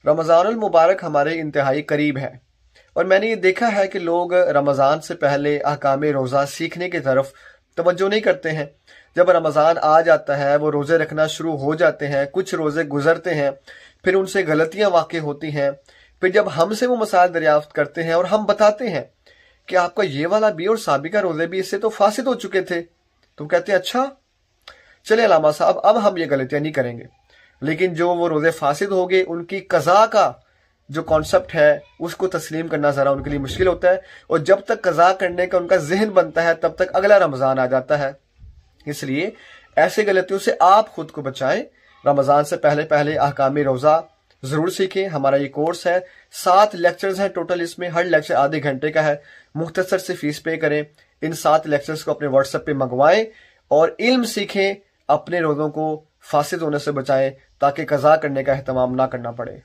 رمضان المبارک ہمارے انتہائی قریب ہے، اور میں نے یہ دیکھا ہے کہ لوگ رمضان سے پہلے احکام روزہ سیکھنے کی طرف توجہ نہیں کرتے ہیں۔ جب رمضان آ جاتا ہے وہ روزے رکھنا شروع ہو جاتے ہیں، کچھ روزے گزرتے ہیں، پھر ان سے غلطیاں واقع ہوتی ہیں، پھر جب ہم سے وہ مسائل دریافت کرتے ہیں اور ہم بتاتے ہیں کہ آپ کا یہ والا بھی اور سابقہ روزے بھی اس سے تو فاسد ہو چکے تھے، تو کہتے ہیں اچھا چلے علامہ صاحب اب ہم یہ غلطیاں نہیں کریں گے۔ لیکن جو وہ روزے فاسد ہو گئے، ان کی قضا کا جو کانسیپٹ ہے اس کو تسلیم کرنا ذرا ان کے لیے مشکل ہوتا ہے، اور جب تک قضا کرنے کا ان کا ذہن بنتا ہے تب تک اگلا رمضان آ جاتا ہے۔ اس لیے ایسے غلطیوں سے آپ خود کو بچائیں۔ رمضان سے پہلے پہلے احکام روزہ ضرور سیکھیں۔ ہمارا یہ کورس ہے، 7 لیکچرز ہیں ٹوٹل، اس میں ہر لیکچر آدھے گھنٹے کا ہے، مختصر سے فیس پے کریں، ان 7 لیکچرز کو اپنے واٹس ایپ پہ منگوائیں اور علم سیکھیں، اپنے روزوں کو فاسد ہونے سے بچائیں تاکہ قضا کرنے کا اہتمام نہ کرنا پڑے۔